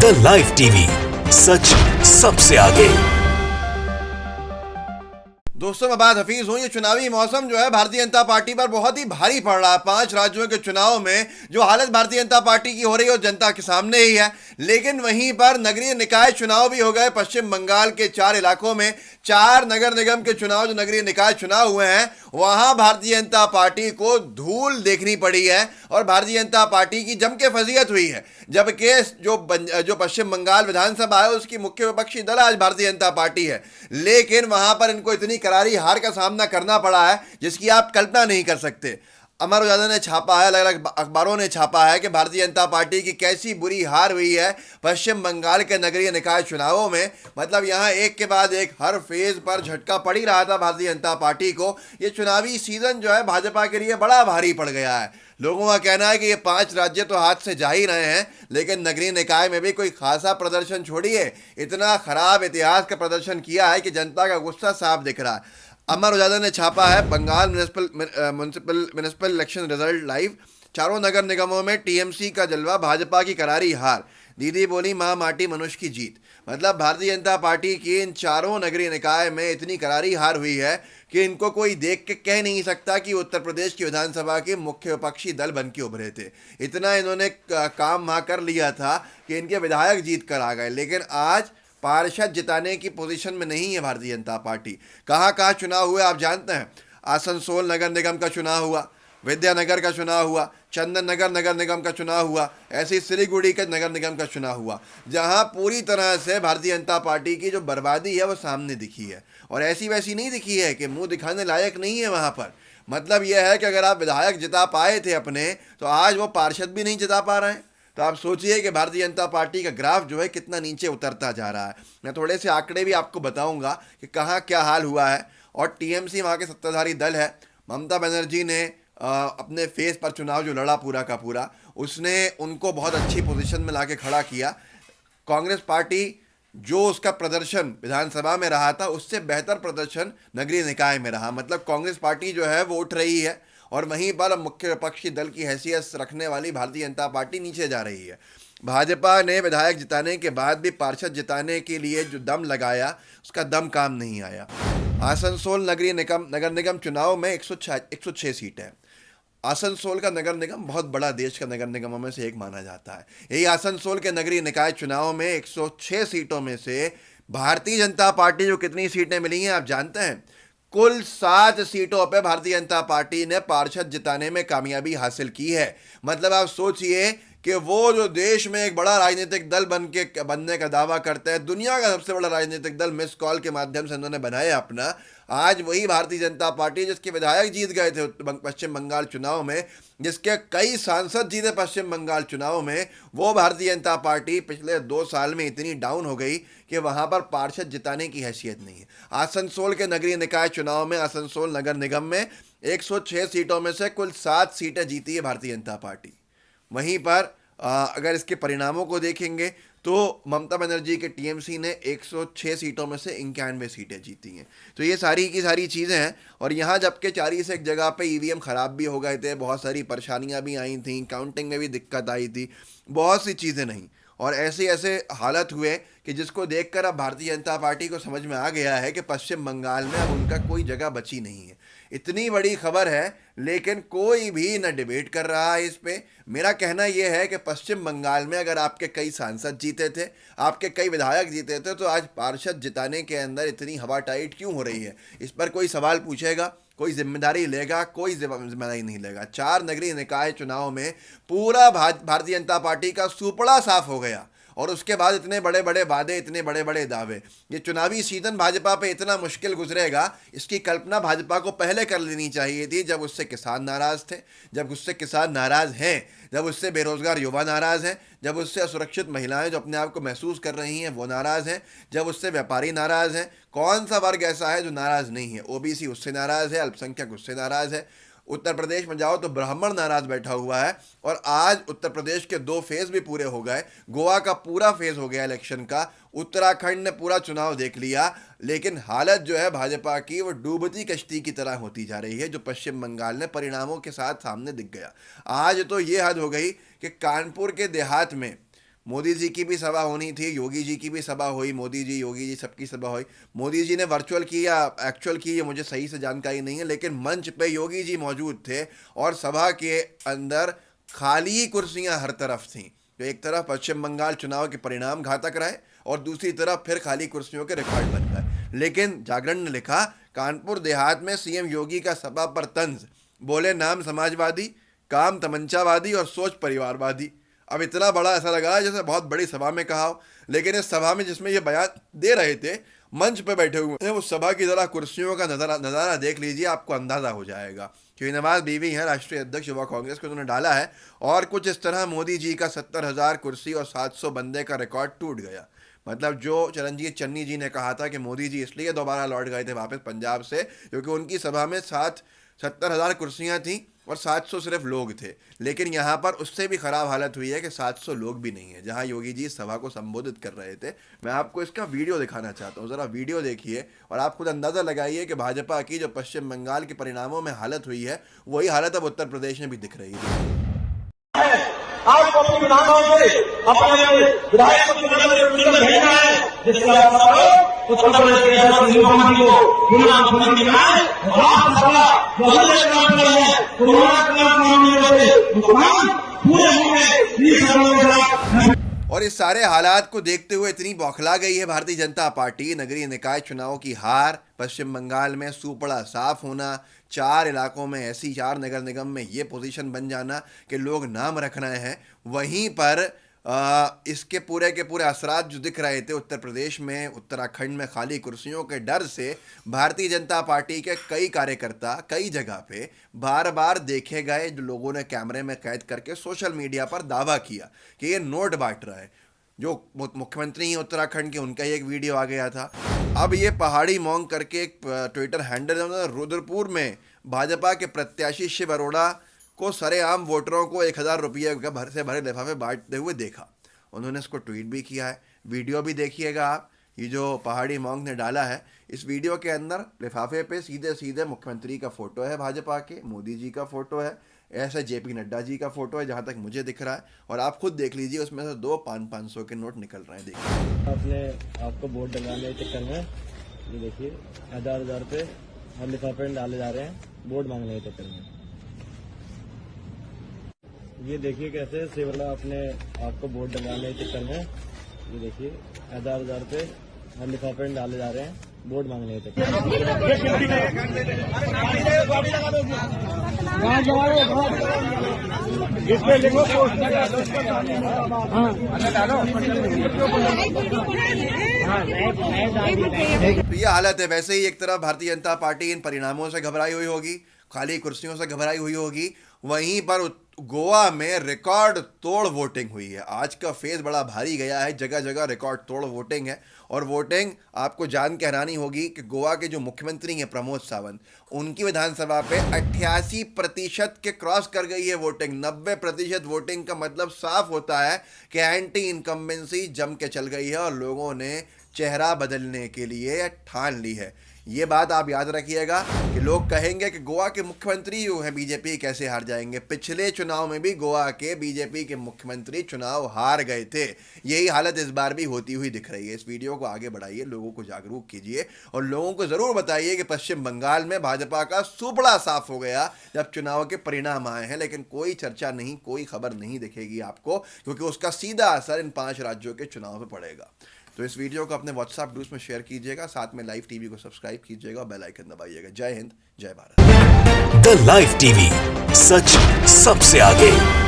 The live TV, सच सबसे आगे। दोस्तों, मैं बात हफीज हूं। ये चुनावी मौसम जो है भारतीय जनता पार्टी पर बहुत ही भारी पड़ रहा है। 5 राज्यों के चुनाव में जो हालत भारतीय जनता पार्टी की हो रही है वो जनता के सामने ही है। लेकिन वहीं पर नगरीय निकाय चुनाव भी हो गए। पश्चिम बंगाल के 4 इलाकों में 4 नगर निगम के चुनाव, जो नगरीय निकाय चुनाव हुए हैं, वहां भारतीय जनता पार्टी को धूल देखनी पड़ी है और भारतीय जनता पार्टी की जम के फजीहत हुई है। जबकि जो पश्चिम बंगाल विधानसभा है उसकी मुख्य विपक्षी दल आज भारतीय जनता पार्टी है, लेकिन वहां पर इनको इतनी करारी हार का सामना करना पड़ा है जिसकी आप कल्पना नहीं कर सकते। अमर उजाला ने छापा है, अलग अलग अखबारों ने छापा है कि भारतीय जनता पार्टी की कैसी बुरी हार हुई है पश्चिम बंगाल के नगरीय निकाय चुनावों में। मतलब यहां एक के बाद एक हर फेज पर झटका पड़ ही रहा था भारतीय जनता पार्टी को। ये चुनावी सीजन जो है भाजपा के लिए बड़ा भारी पड़ गया है। लोगों का कहना है कि ये 5 राज्य तो हाथ से जा ही रहे हैं, लेकिन नगरीय निकाय में भी कोई खासा प्रदर्शन छोड़िए, इतना खराब इतिहास का प्रदर्शन किया है कि जनता का गुस्सा साफ दिख रहा है। अमर उजाला ने छापा है Bengal municipal election result live. 4 नगर निगमों में टीएमसी का जलवा, भाजपा की करारी हार। दीदी बोली मां माटी मनुष्य की जीत। मतलब भारतीय जनता पार्टी की इन 4 नगरीय निकाय में इतनी करारी हार हुई है कि इनको कोई देख के कह नहीं सकता कि उत्तर प्रदेश की विधानसभा के मुख्य विपक्षी दल बन के उभरे थे। इतना इन्होंने काम वहाँ कर लिया था कि इनके विधायक जीत कर आ गए। लेकिन आज पार्षद जिताने की पोजीशन में नहीं है भारतीय जनता पार्टी। कहाँ कहाँ चुनाव हुए आप जानते हैं? आसनसोल नगर निगम का चुनाव हुआ, विद्यानगर का चुनाव हुआ, चंदन नगर नगर निगम का चुनाव हुआ, ऐसे ही सिलीगुड़ी का नगर निगम का चुनाव हुआ, जहां पूरी तरह से भारतीय जनता पार्टी की जो बर्बादी है वो सामने दिखी है। और ऐसी वैसी नहीं दिखी है कि मुंह दिखाने लायक नहीं है वहां पर। मतलब यह है कि अगर आप विधायक जिता पाए थे अपने, तो आज वो पार्षद भी नहीं जिता पा रहे हैं। तो आप सोचिए कि भारतीय जनता पार्टी का ग्राफ जो है कितना नीचे उतरता जा रहा है। मैं थोड़े से आंकड़े भी आपको बताऊंगा कि कहाँ क्या हाल हुआ है। और टीएमसी वहाँ के सत्ताधारी दल है। ममता बनर्जी ने अपने फेस पर चुनाव जो लड़ा पूरा का पूरा, उसने उनको बहुत अच्छी पोजीशन में लाके खड़ा किया। कांग्रेस पार्टी जो उसका प्रदर्शन विधानसभा में रहा था उससे बेहतर प्रदर्शन नगरीय निकाय में रहा। मतलब कांग्रेस पार्टी जो है वो उठ रही है और वहीं पर मुख्य विपक्षी दल की हैसियत रखने वाली भारतीय जनता पार्टी नीचे जा रही है। भाजपा ने विधायक जिताने के बाद भी पार्षद जिताने के लिए जो दम लगाया उसका दम काम नहीं आया। आसनसोल नगर निगम चुनाव में 106 सीट है। आसनसोल का नगर निगम बहुत बड़ा देश का नगर निगमों में से एक माना जाता है। यही आसनसोल के नगरीय निकाय चुनाव में 106 सीटों में से भारतीय जनता पार्टी जो कितनी सीटें मिली हैं आप जानते हैं? कुल 7 सीटों पर भारतीय जनता पार्टी ने पार्षद जिताने में कामयाबी हासिल की है। मतलब आप सोचिए कि वो जो देश में एक बड़ा राजनीतिक दल बनने का दावा करता है, दुनिया का सबसे बड़ा राजनीतिक दल मिस कॉल के माध्यम से उन्होंने बनाया अपना, आज वही भारतीय जनता पार्टी जिसके विधायक जीत गए थे पश्चिम बंगाल चुनाव में, जिसके कई सांसद जीते पश्चिम बंगाल चुनाव में, वो भारतीय जनता पार्टी पिछले 2 साल में इतनी डाउन हो गई कि वहां पर पार्षद जिताने की हैसियत नहीं है। आसनसोल के नगरीय निकाय चुनाव में आसनसोल नगर निगम में 106 सीटों में से कुल 7 सीटें जीती है भारतीय जनता पार्टी। वहीं पर अगर इसके परिणामों को देखेंगे तो ममता बनर्जी के टीएमसी ने 106 सीटों में से 91 सीटें जीती हैं। तो ये सारी की सारी चीज़ें हैं। और यहाँ जबकि 40 से एक जगह पे ईवीएम ख़राब भी हो गए थे, बहुत सारी परेशानियाँ भी आई थी, काउंटिंग में भी दिक्कत आई थी, बहुत सी चीज़ें नहीं। और ऐसे ऐसे हालत हुए कि जिसको देखकर अब भारतीय जनता पार्टी को समझ में आ गया है कि पश्चिम बंगाल में अब उनका कोई जगह बची नहीं है। इतनी बड़ी खबर है लेकिन कोई भी न डिबेट कर रहा है इस पे। मेरा कहना यह है कि पश्चिम बंगाल में अगर आपके कई सांसद जीते थे, आपके कई विधायक जीते थे, तो आज पार्षद जिताने के अंदर इतनी हवा टाइट क्यों हो रही है? इस पर कोई सवाल पूछेगा, कोई जिम्मेदारी लेगा? कोई जिम्मेदारी नहीं लेगा। 4 नगरीय निकाय चुनाव में पूरा भारतीय जनता पार्टी का सुपड़ा साफ हो गया और उसके बाद इतने बड़े बड़े वादे, इतने बड़े बड़े दावे। ये चुनावी सीजन भाजपा पे इतना मुश्किल गुजरेगा, इसकी कल्पना भाजपा को पहले कर लेनी चाहिए थी, जब उससे किसान नाराज थे, जब उससे किसान नाराज हैं, जब उससे बेरोजगार युवा नाराज हैं, जब उससे असुरक्षित महिलाएं जो अपने आप को महसूस कर रही हैं वो नाराज हैं, जब उससे व्यापारी नाराज हैं। कौन सा वर्ग ऐसा है जो नाराज नहीं है? ओबीसी उससे नाराज है, अल्पसंख्यक उससे नाराज है। उत्तर प्रदेश में जाओ तो ब्राह्मण नाराज बैठा हुआ है। और आज उत्तर प्रदेश के 2 फेज भी पूरे हो गए। गोवा का पूरा फेज हो गया इलेक्शन का, उत्तराखंड ने पूरा चुनाव देख लिया, लेकिन हालत जो है भाजपा की वो डूबती कश्ती की तरह होती जा रही है, जो पश्चिम बंगाल ने परिणामों के साथ सामने दिख गया। आज तो ये हद हो गई कि कानपुर के देहात में मोदी जी की भी सभा होनी थी, योगी जी की भी सभा हुई, मोदी जी, योगी जी, सबकी सभा हुई। मोदी जी ने वर्चुअल की या एक्चुअल की, ये मुझे सही से जानकारी नहीं है, लेकिन मंच पे योगी जी मौजूद थे और सभा के अंदर खाली कुर्सियां हर तरफ थीं। तो एक तरफ पश्चिम बंगाल चुनाव के परिणाम घातक रहे और दूसरी तरफ फिर खाली कुर्सियों के रिकॉर्ड बन गए। लेकिन जागरण ने लिखा, कानपुर देहात में सीएम योगी का सभा पर तंज, बोले नाम समाजवादी, काम तमंचावादी और सोच परिवारवादी। अब इतना बड़ा ऐसा लगा जैसे बहुत बड़ी सभा में कहा हो, लेकिन इस सभा में जिसमें ये बयान दे रहे थे, मंच पे बैठे हुए हैं, उस सभा की जरा कुर्सियों का नज़ारा देख लीजिए, आपको अंदाजा हो जाएगा कि नवाज बीवी हैं राष्ट्रीय अध्यक्ष युवा कांग्रेस को, उन्होंने डाला है और कुछ इस तरह मोदी जी का 70,000 कुर्सी और 700 बंदे का रिकॉर्ड टूट गया। मतलब जो चरणजीत चन्नी जी ने कहा था कि मोदी जी इसलिए दोबारा लौट गए थे वापस पंजाब से क्योंकि उनकी सभा में 70,000 कुर्सियां थीं और 700 सिर्फ लोग थे, लेकिन यहाँ पर उससे भी ख़राब हालत हुई है कि 700 लोग भी नहीं है जहाँ योगी जी इस सभा को संबोधित कर रहे थे। मैं आपको इसका वीडियो दिखाना चाहता हूँ, ज़रा वीडियो देखिए और आप खुद अंदाज़ा लगाइए कि भाजपा की जो पश्चिम बंगाल के परिणामों में हालत हुई है, वही हालत अब उत्तर प्रदेश में भी दिख रही है। आपको अपनी विधानसभा से अपने विधायक को चुनाव में भेजना है, जिसके उत्तर प्रदेश के मुख्यमंत्री को चुनाव मुख्यमंत्री बनाए और राज्यसभा जो हल्ले काम कर रहे हैं कोरोना के मामले से मुसलमान पूरे होंगे। और इस सारे हालात को देखते हुए इतनी बौखला गई है भारतीय जनता पार्टी, नगरीय निकाय चुनाव की हार, पश्चिम बंगाल में सूपड़ा साफ होना, 4 इलाकों में ऐसी 4 नगर निगम में ये पोजीशन बन जाना कि लोग नाम रख रहे हैं, वहीं पर इसके पूरे के पूरे असरात जो दिख रहे थे उत्तर प्रदेश में, उत्तराखंड में खाली कुर्सियों के डर से भारतीय जनता पार्टी के कई कार्यकर्ता कई जगह पे बार बार देखे गए, जो लोगों ने कैमरे में कैद करके सोशल मीडिया पर दावा किया कि ये नोट बांट रहा है। जो मुख्यमंत्री हैं उत्तराखंड के, उनका एक वीडियो आ गया था। अब ये पहाड़ी मोंग करके एक ट्विटर हैंडल है, रुद्रपुर में भाजपा के प्रत्याशी शिव अरोड़ा को सरेआम वोटरों को 1,000 रुपये का भरे लिफाफे बांटते हुए देखा। उन्होंने इसको ट्वीट भी किया है, वीडियो भी देखिएगा आप। ये जो पहाड़ी मोंग ने डाला है, इस वीडियो के अंदर लिफाफे पे सीधे सीधे मुख्यमंत्री का फोटो है, भाजपा के मोदी जी का फोटो है, ऐसे जेपी नड्डा जी का फोटो है जहाँ तक मुझे दिख रहा है, और आप खुद देख लीजिए उसमें से 2 500 के नोट निकल रहे हैं। देखिए आपने आपको वोट डलवाने के चक्कर में ये देखिए 1,000 रुपये और लिफाफे डाले जा रहे हैं वोट मांगने के चक्कर में। ये देखिए कैसे सेवला अपने आपको वोट डलवाने के चक्कर में ये देखिए 1,000 रुपये और लिफाफे डाले जा रहे हैं वोट मांगने के चक्कर तो ये हालत है। वैसे ही एक तरफ भारतीय जनता पार्टी इन परिणामों से घबराई हुई होगी, खाली कुर्सियों से घबराई हुई होगी, वहीं पर गोवा में रिकॉर्ड तोड़ वोटिंग हुई है। आज का फेज बड़ा भारी गया है, जगह जगह रिकॉर्ड तोड़ वोटिंग है। और वोटिंग आपको जान के हैरानी होगी कि गोवा के जो मुख्यमंत्री हैं प्रमोद सावंत, उनकी विधानसभा पे 88% के क्रॉस कर गई है वोटिंग। 90% वोटिंग का मतलब साफ होता है कि एंटी इनकम्बेंसी जम के चल गई है और लोगों ने चेहरा बदलने के लिए ठान ली है। ये बात आप याद रखिएगा कि लोग कहेंगे कि गोवा के मुख्यमंत्री हैं बीजेपी, कैसे हार जाएंगे। पिछले चुनाव में भी गोवा के बीजेपी के मुख्यमंत्री चुनाव हार गए थे। यही हालत इस बार भी होती हुई दिख रही है। इस वीडियो को आगे बढ़ाइए, लोगों को जागरूक कीजिए और लोगों को ज़रूर बताइए कि पश्चिम बंगाल में भाजपा का सुपड़ा साफ हो गया जब चुनाव के परिणाम आए हैं, लेकिन कोई चर्चा नहीं, कोई खबर नहीं दिखेगी आपको, क्योंकि उसका सीधा असर इन 5 राज्यों के चुनाव पर पड़ेगा। तो इस वीडियो को अपने व्हाट्सएप ग्रुप्स में शेयर कीजिएगा, साथ में लाइव टीवी को सब्सक्राइब कीजिएगा और बेल आइकन दबाइएगा। जय हिंद, जय भारत। द लाइव टीवी, सच सबसे आगे।